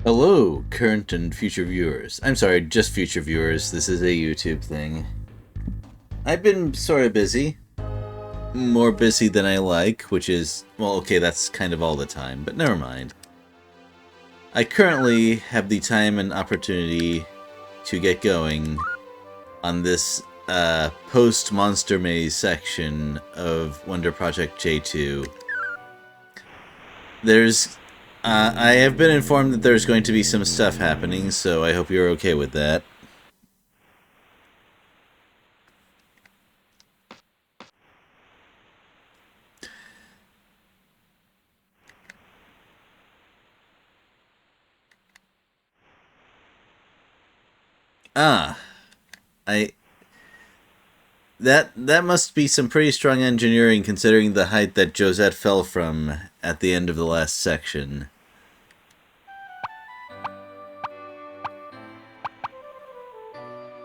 Hello, current and future viewers. I'm sorry, just future viewers. This is a YouTube thing. I've been sort of busy. More busy than I like, which is, well, okay, that's kind of all the time, but never mind. I currently have the time and opportunity to get going on this post-Monster Maze section of Wonder Project J2. I have been informed that there's going to be some stuff happening, so I hope you're okay with that. Ah, I that must be some pretty strong engineering considering the height that Josette fell from at the end of the last section.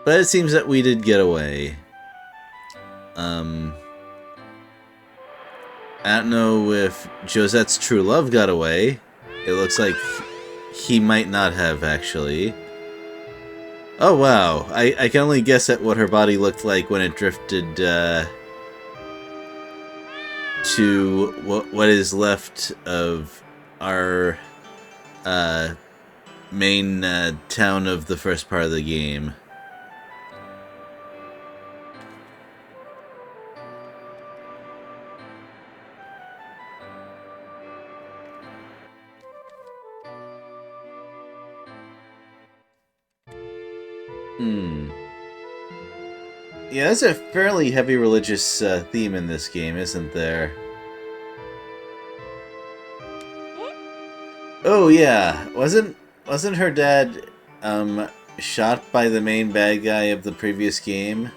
But it seems that we did get away. I don't know if Josette's true love got away. It looks like he might not have, actually. Oh, wow. I can only guess at what her body looked like when it drifted, to what is left of our, main, town of the first part of the game. Yeah, there's a fairly heavy religious theme in this game, isn't there? Oh yeah, wasn't her dad shot by the main bad guy of the previous game?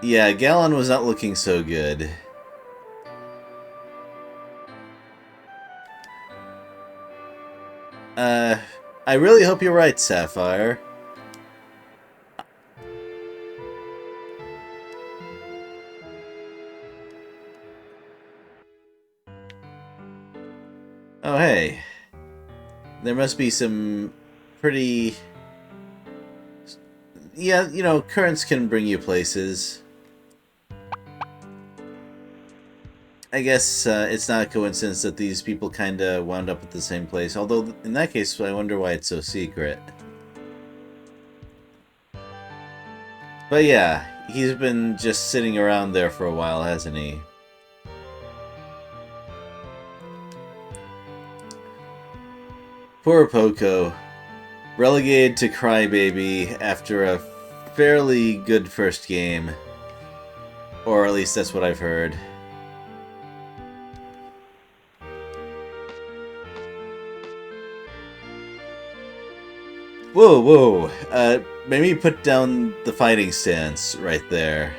Yeah, Gallon was not looking so good. I really hope you're right, Sapphire. Oh, hey. There must be some pretty... Yeah, you know, currents can bring you places. I guess it's not a coincidence that these people kinda wound up at the same place, although in that case I wonder why it's so secret. But yeah, he's been just sitting around there for a while, hasn't he? Poor Poco. Relegated to Crybaby after a fairly good first game. Or at least that's what I've heard. Whoa, whoa. Maybe put down the fighting stance right there.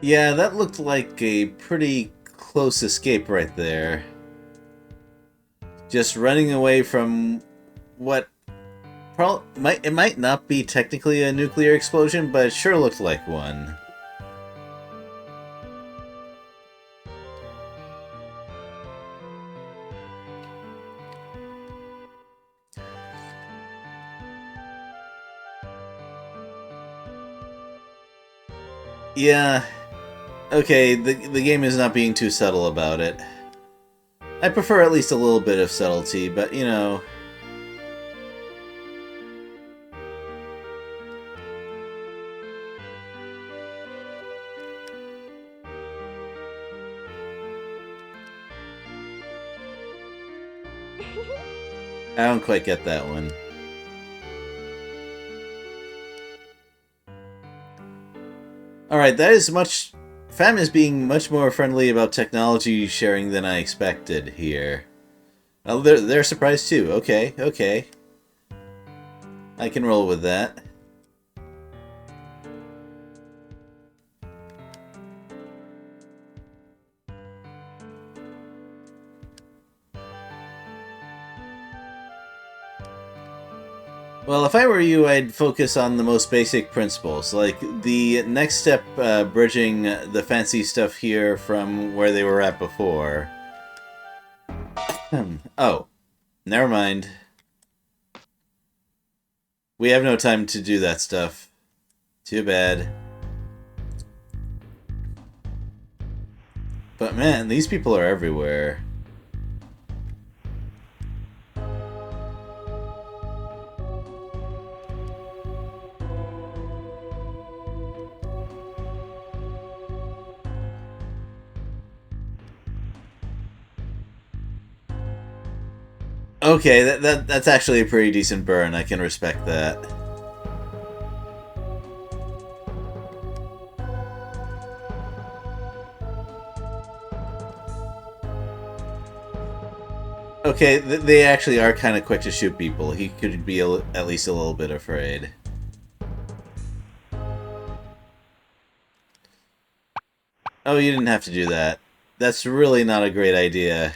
Yeah, that looked like a pretty close escape right there. Just running away from what it might not be technically a nuclear explosion, but it sure looked like one. Yeah, okay, the game is not being too subtle about it. I prefer at least a little bit of subtlety, but you know... I don't quite get that one. Alright, that is much... Fam is being much more friendly about technology sharing than I expected here. Oh, they're surprised too. Okay, okay. I can roll with that. Well, if I were you, I'd focus on the most basic principles. Like, the next step, bridging the fancy stuff here from where they were at before. Oh, never mind. We have no time to do that stuff. Too bad. But man, these people are everywhere. Okay, that's actually a pretty decent burn. I can respect that. Okay, they actually are kind of quick to shoot people. He could be at least a little bit afraid. Oh, you didn't have to do that. That's really not a great idea.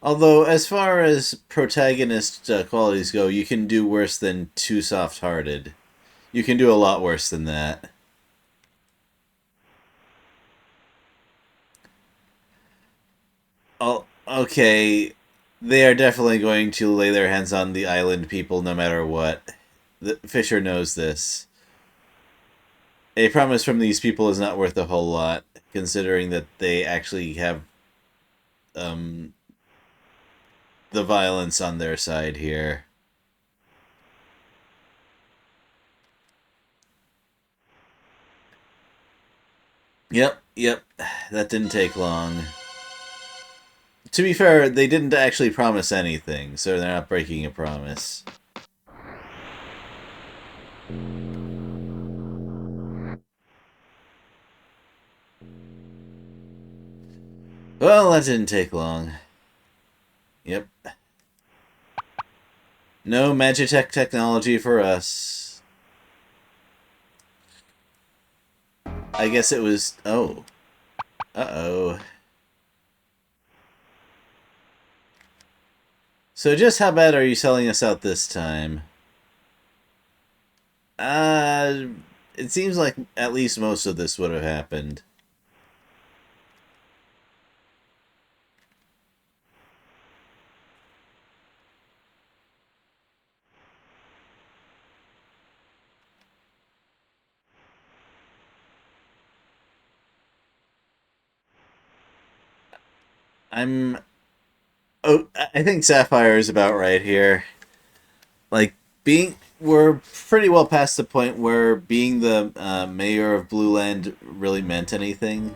Although, as far as protagonist qualities go, you can do worse than too soft-hearted. You can do a lot worse than that. Oh, okay. They are definitely going to lay their hands on the island people no matter what. Fisher knows this. A promise from these people is not worth a whole lot, considering that they actually have um, the violence on their side here. Yep. That didn't take long. To be fair, they didn't actually promise anything, so they're not breaking a promise. Well, that didn't take long. Yep. No Magitech technology for us. I guess it was... Oh. Uh-oh. So just how bad are you selling us out this time? It seems like at least most of this would have happened. I'm... Oh, I think Sapphire is about right here. Like, we're pretty well past the point where being the mayor of Blueland really meant anything.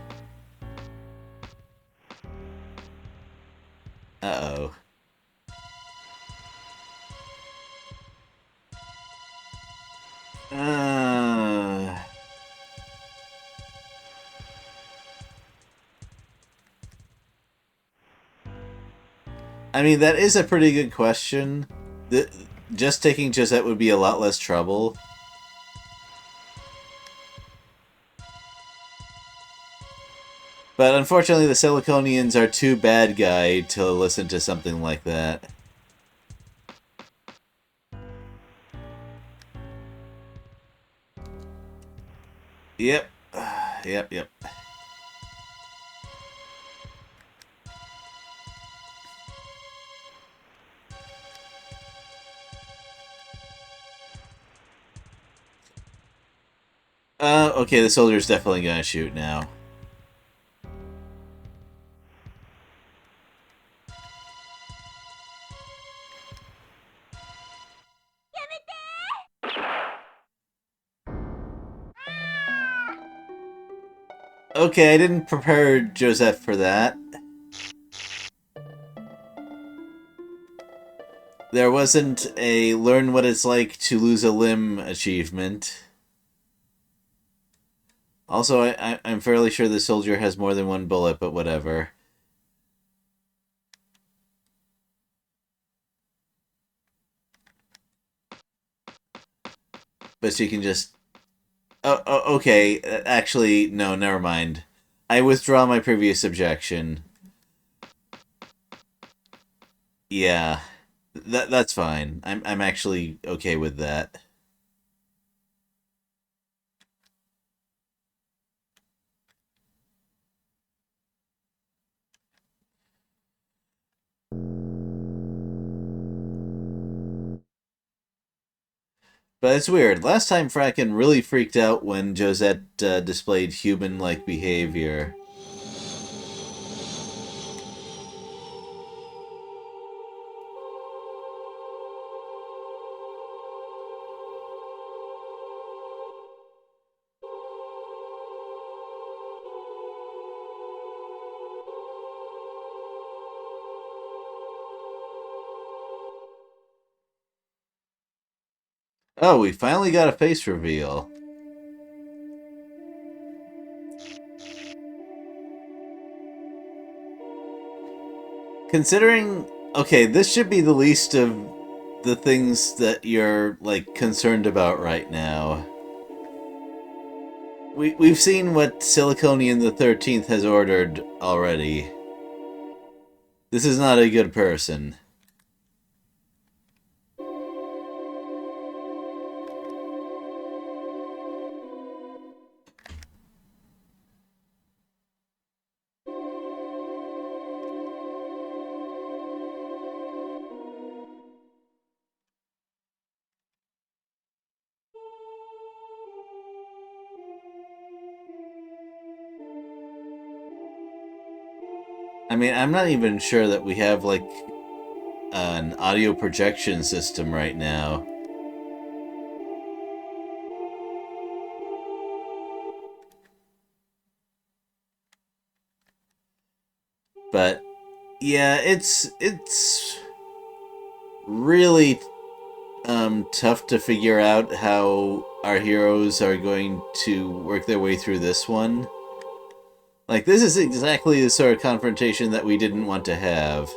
Uh-oh. I mean, that is a pretty good question. Just taking Josette would be a lot less trouble. But unfortunately, the Siliconians are too bad guy to listen to something like that. Yep. Yep. Okay, the soldier's definitely gonna shoot now. Okay, I didn't prepare Joseph for that. There wasn't a learn what it's like to lose a limb achievement. Also, I'm fairly sure the soldier has more than one bullet, but whatever. But she can just... Oh, okay. Actually, no, never mind. I withdraw my previous objection. Yeah, that's fine. I'm actually okay with that. But it's weird. Last time Fracken really freaked out when Josette displayed human-like behavior. Oh, we finally got a face reveal. Considering, okay, this should be the least of the things that you're like concerned about right now. We've seen what Siliconian the 13th has ordered already. This is not a good person. I mean, I'm not even sure that we have like an audio projection system right now. But yeah, it's really tough to figure out how our heroes are going to work their way through this one. Like, this is exactly the sort of confrontation that we didn't want to have.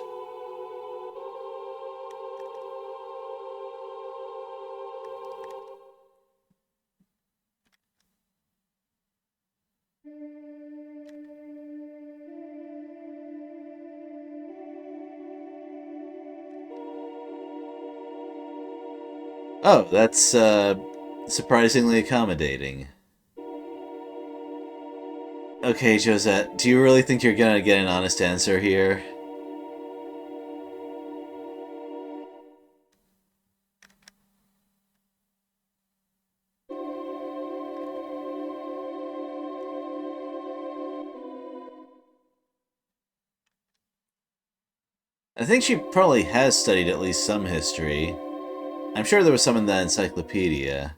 Oh, that's surprisingly accommodating. Okay, Josette, do you really think you're gonna get an honest answer here? I think she probably has studied at least some history. I'm sure there was some in that encyclopedia.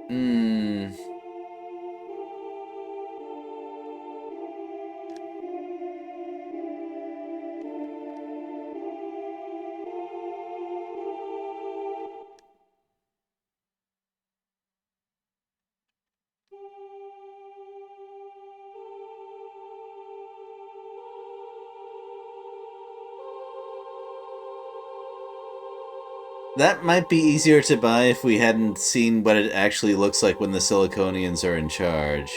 Hmm. That might be easier to buy if we hadn't seen what it actually looks like when the Siliconians are in charge.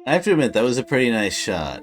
I have to admit, that was a pretty nice shot.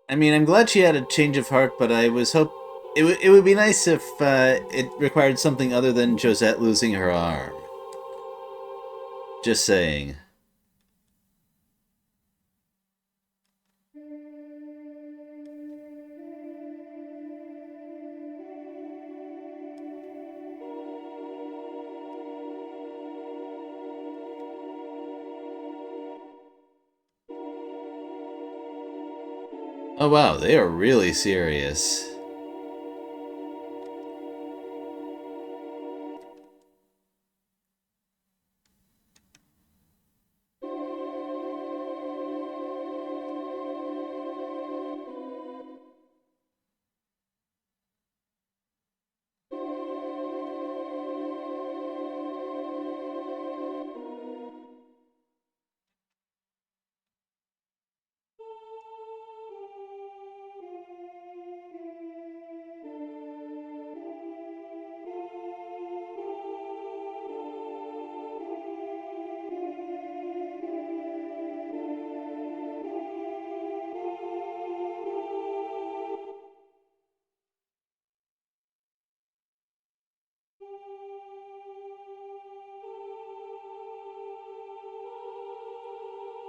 I mean, I'm glad she had a change of heart, but I was hope it would be nice if it required something other than Josette losing her arm. Just saying. Oh wow, they are really serious.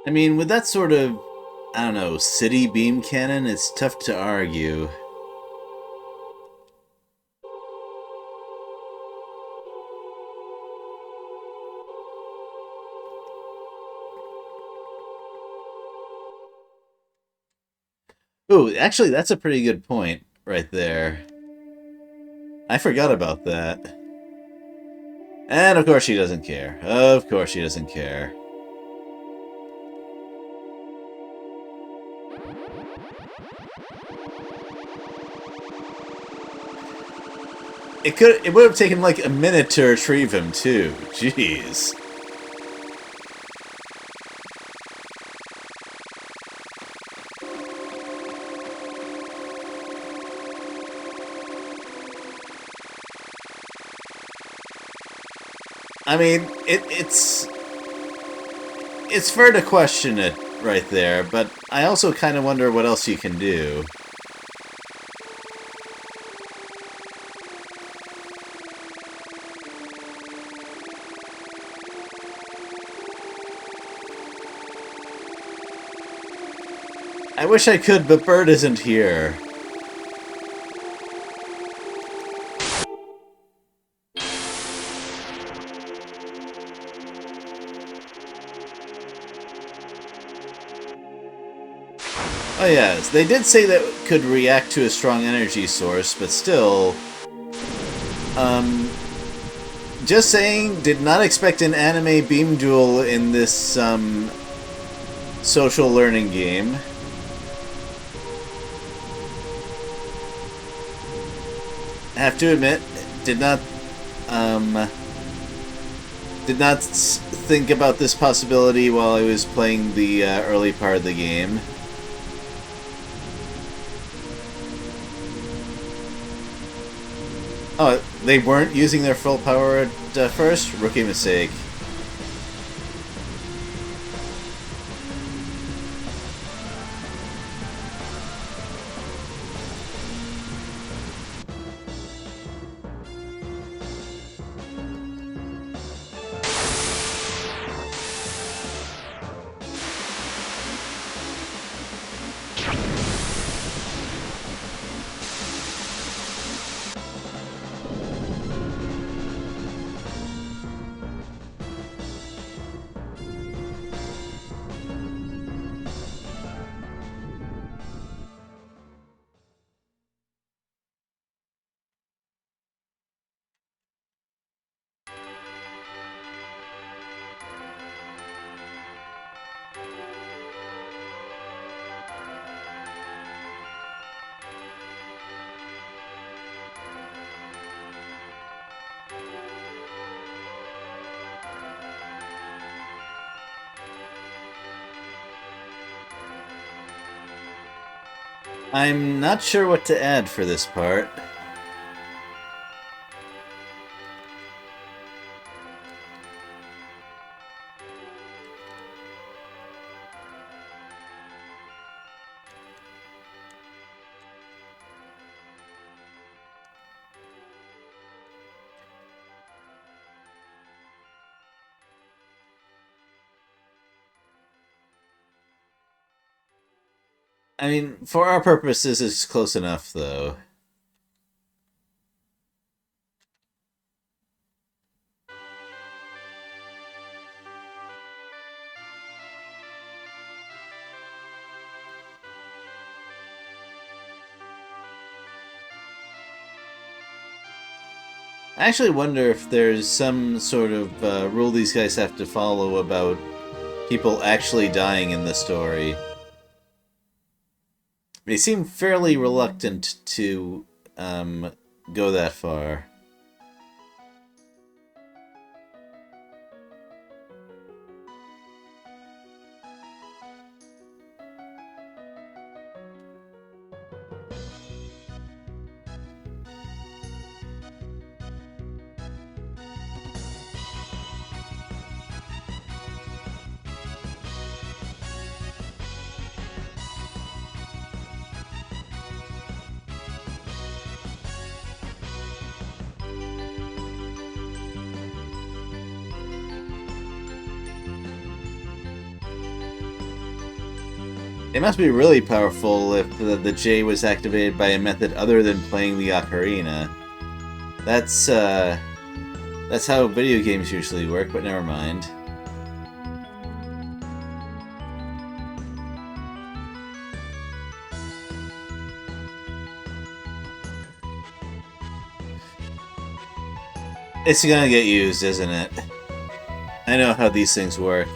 I mean, with that sort of, I don't know, city beam cannon, it's tough to argue. Ooh, actually, that's a pretty good point right there. I forgot about that. And of course she doesn't care. Of course she doesn't care. It would have taken like a minute to retrieve him too. Jeez. I mean, it's fair to question it right there, but I also kind of wonder what else you can do. I wish I could, but Bird isn't here. Oh yes, they did say that it could react to a strong energy source, but still... Just saying, did not expect an anime beam duel in this, social learning game. I have to admit, did not, think about this possibility while I was playing the early part of the game. Oh, they weren't using their full power at first? Rookie mistake. I'm not sure what to add for this part. I mean, for our purposes, it's close enough, though. I actually wonder if there's some sort of rule these guys have to follow about people actually dying in the story. They seem fairly reluctant to go that far. It must be really powerful if the J was activated by a method other than playing the ocarina. That's how video games usually work, but never mind. It's gonna get used, isn't it? I know how these things work.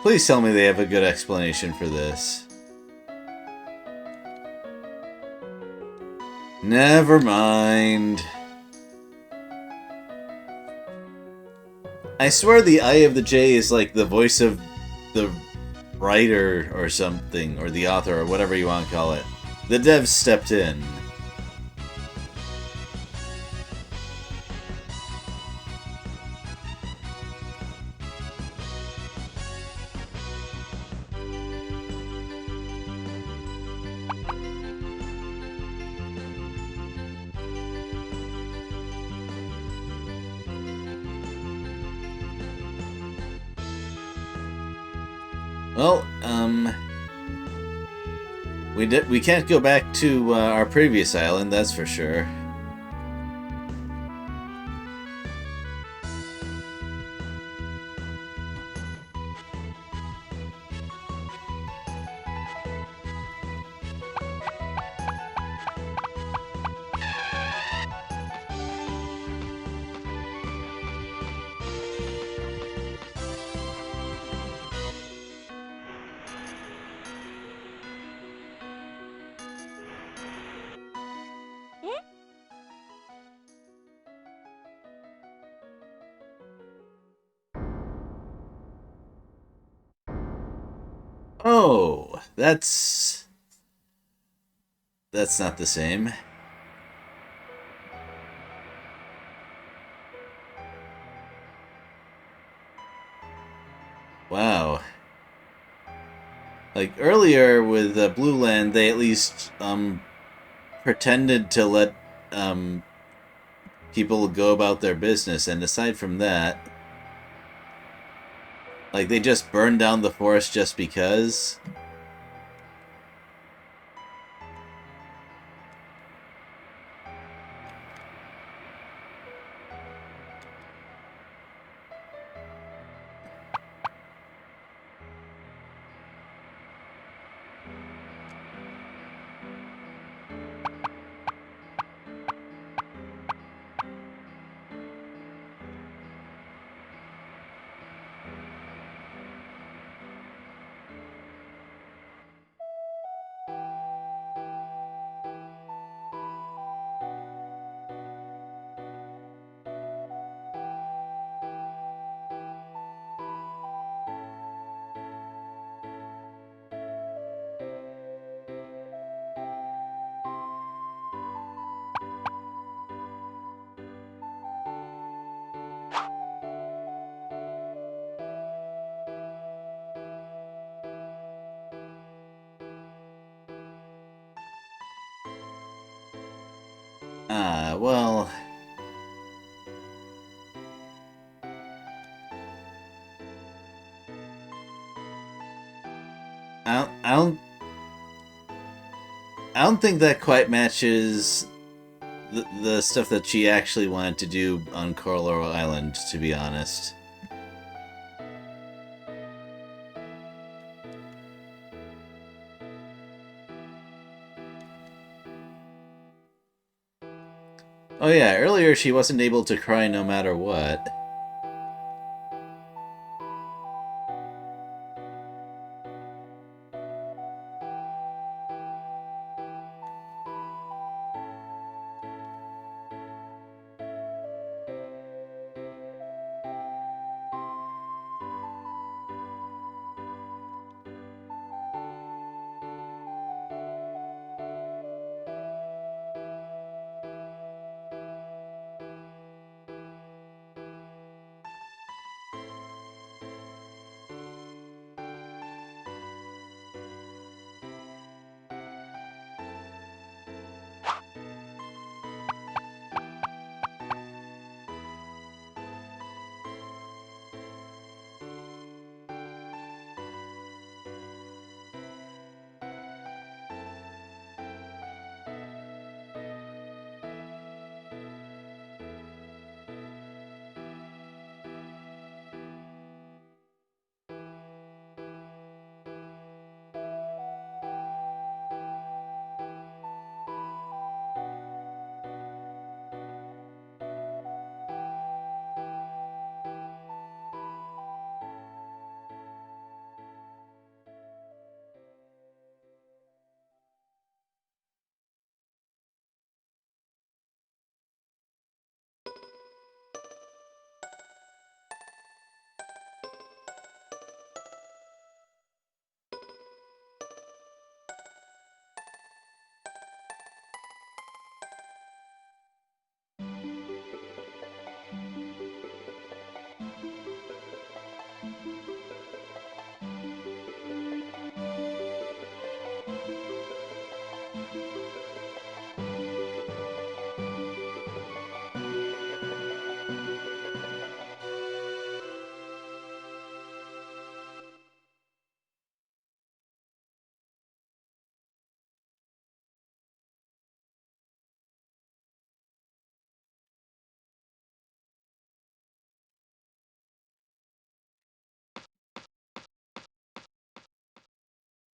Please tell me they have a good explanation for this. Never mind. I swear the Eye of the J is like the voice of the writer or something, or the author, or whatever you want to call it. The devs stepped in. Well, we can't go back to our previous island, that's for sure. Oh, that's not the same. Wow. Like earlier with Blue Land, they at least pretended to let people go about their business, and aside from that, like they just burned down the forest just because. Well... I don't... I don't think that quite matches the stuff that she actually wanted to do on Coral Island, to be honest. Oh yeah, earlier she wasn't able to cry no matter what.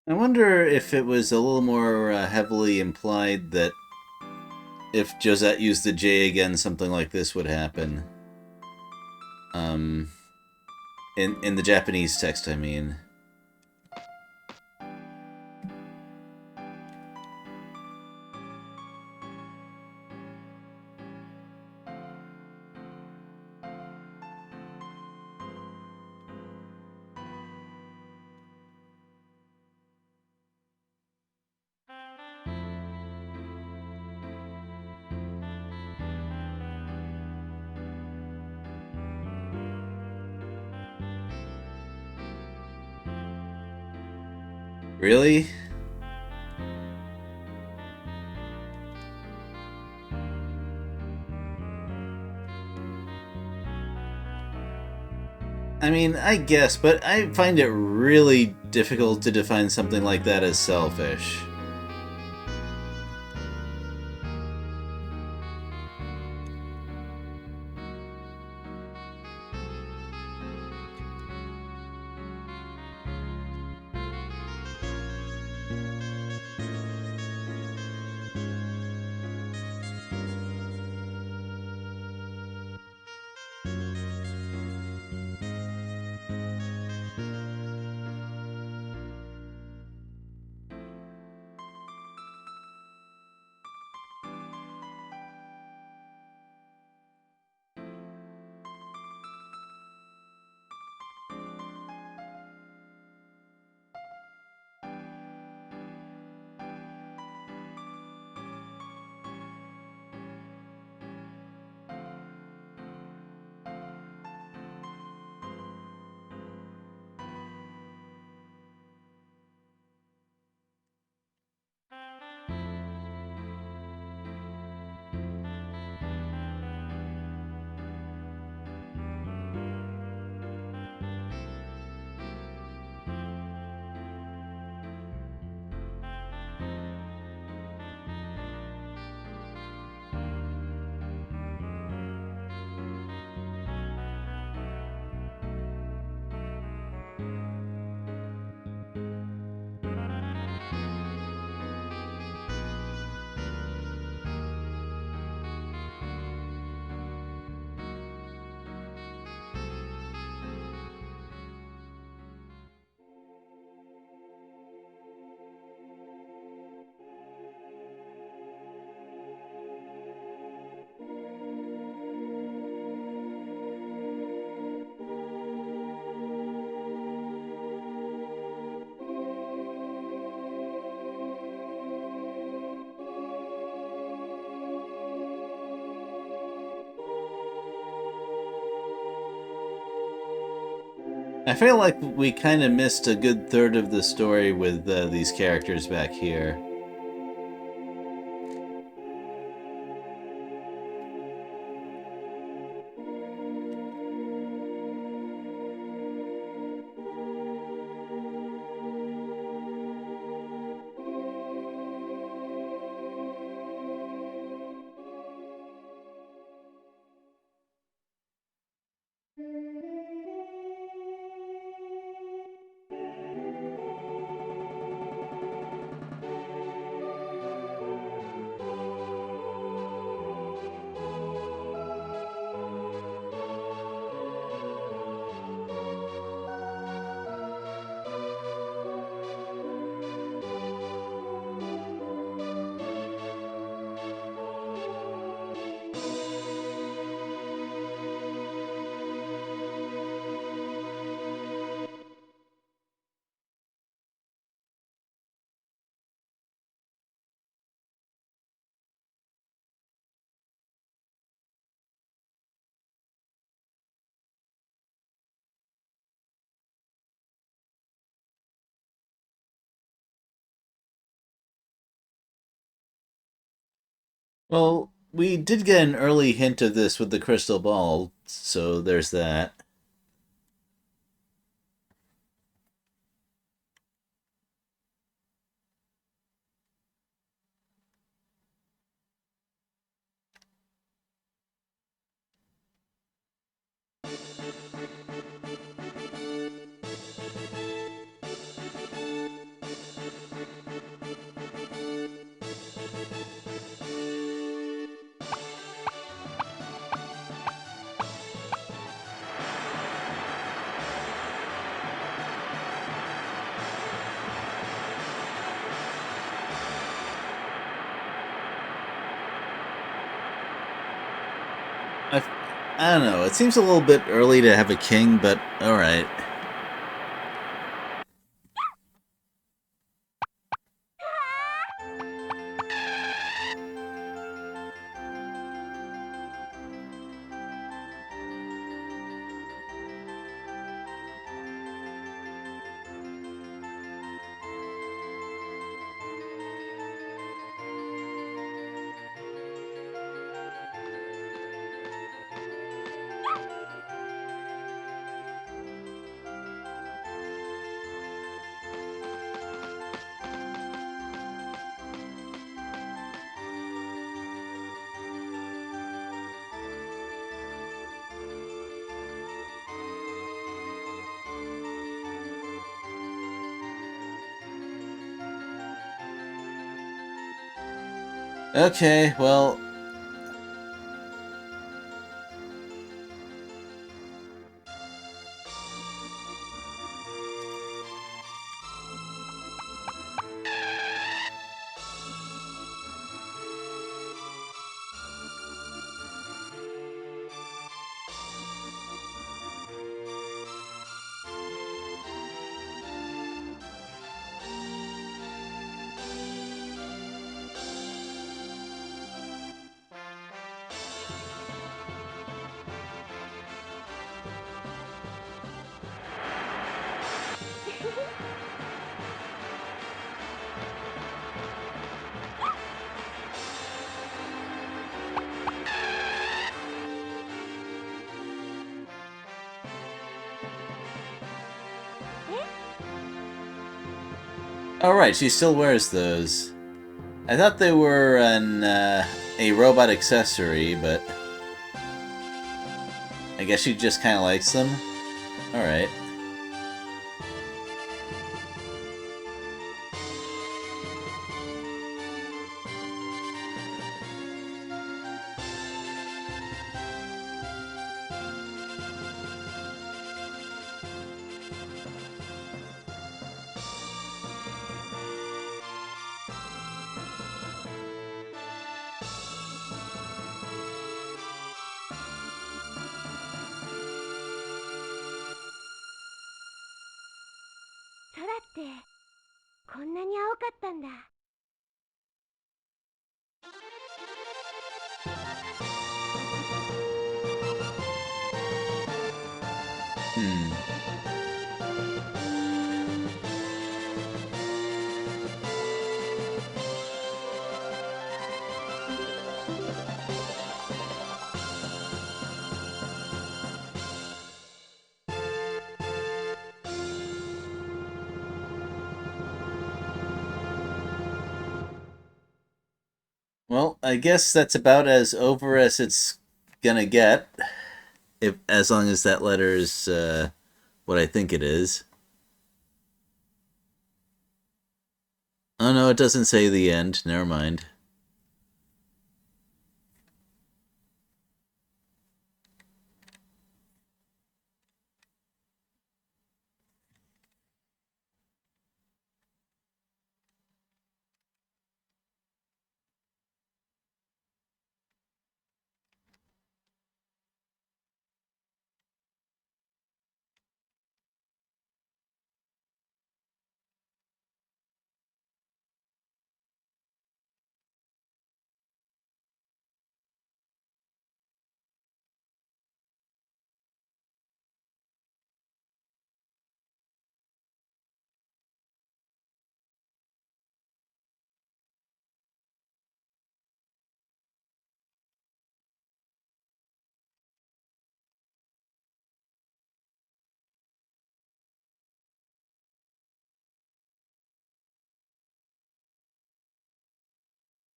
I wonder if it was a little more heavily implied that if Josette used the J again, something like this would happen. Um, in the Japanese text, I mean. Really? I mean, I guess, but I find it really difficult to define something like that as selfish. I feel like we kind of missed a good third of the story with these characters back here. Well, we did get an early hint of this with the crystal ball, so there's that. I, I don't know. It seems a little bit early to have a king, but alright. Okay, well, alright, she still wears those. I thought they were a robot accessory, but I guess she just kind of likes them. Alright. Hmm. Well, I guess that's about as over as it's gonna get, if as long as that letter is what I think it is. Oh no, it doesn't say the end. Never mind.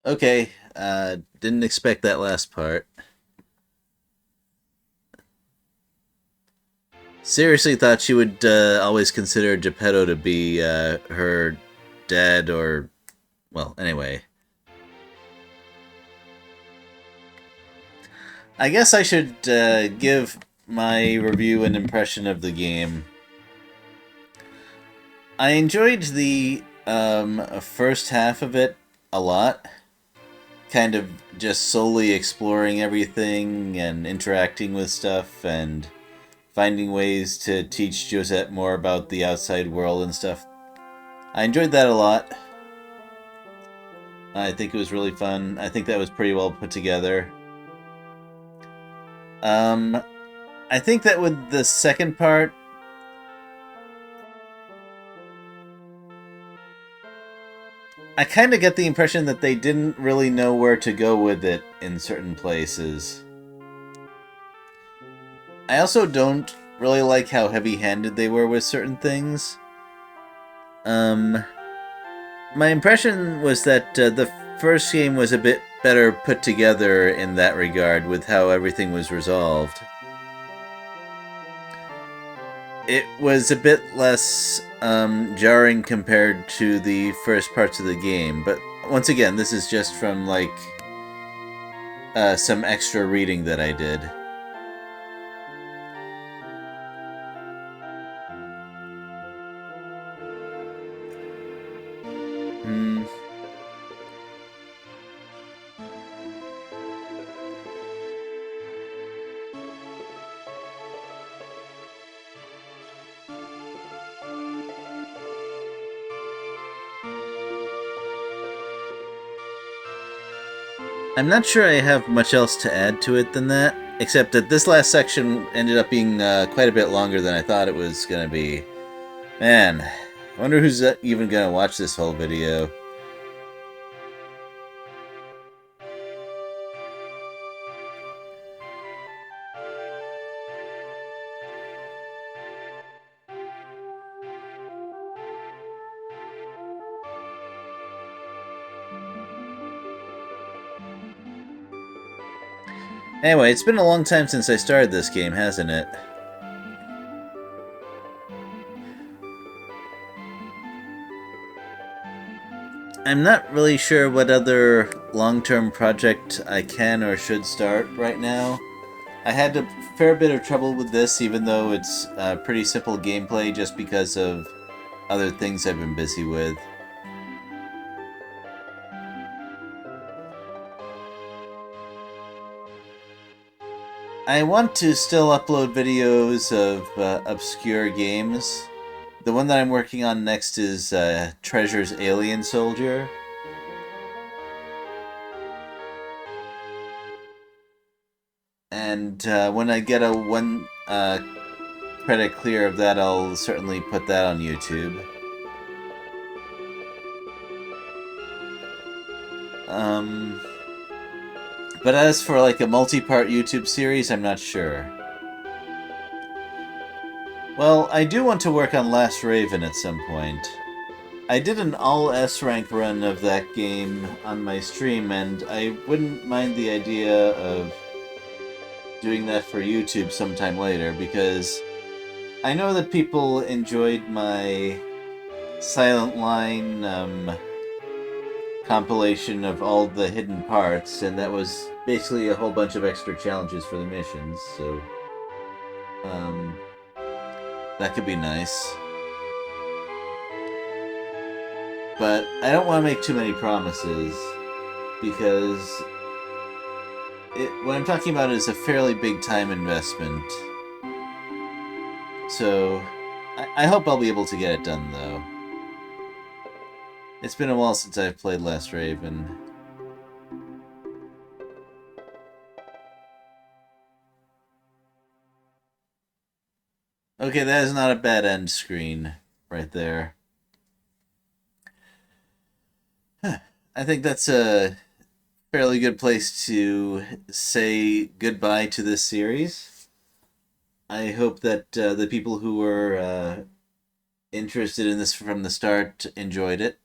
Okay, didn't expect that last part. Seriously thought she would always consider Geppetto to be her dad or... Well, anyway. I guess I should give my review and impression of the game. I enjoyed the first half of it a lot. Kind of just solely exploring everything and interacting with stuff and finding ways to teach Josette more about the outside world and stuff. I enjoyed that a lot. I think it was really fun. I think that was pretty well put together. Um, I think that with the second part, I kind of get the impression that they didn't really know where to go with it in certain places. I also don't really like how heavy-handed they were with certain things. My impression was that the first game was a bit better put together in that regard with how everything was resolved. It was a bit less jarring compared to the first parts of the game, but once again, this is just from like some extra reading that I did. Hmm. I'm not sure I have much else to add to it than that, except that this last section ended up being quite a bit longer than I thought it was going to be. Man, I wonder who's even going to watch this whole video. Anyway, it's been a long time since I started this game, hasn't it? I'm not really sure what other long-term project I can or should start right now. I had a fair bit of trouble with this, even though it's pretty simple gameplay, just because of other things I've been busy with. I want to still upload videos of obscure games. The one that I'm working on next is Treasure's Alien Soldier. And when I get a one credit clear of that, I'll certainly put that on YouTube. But as for like a multi-part YouTube series, I'm not sure. Well, I do want to work on Last Raven at some point. I did an all S rank run of that game on my stream, and I wouldn't mind the idea of doing that for YouTube sometime later, because I know that people enjoyed my Silent Line compilation of all the hidden parts, and that was basically a whole bunch of extra challenges for the missions, so um, that could be nice. But I don't want to make too many promises, because what I'm talking about is a fairly big time investment. So I hope I'll be able to get it done, though. It's been a while since I've played Last Raven. Okay, that is not a bad end screen right there. I think that's a fairly good place to say goodbye to this series. I hope that the people who were interested in this from the start enjoyed it.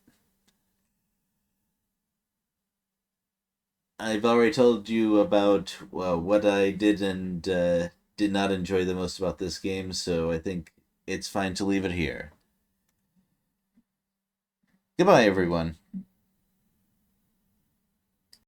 I've already told you about what I did and did not enjoy the most about this game, so I think it's fine to leave it here. Goodbye, everyone.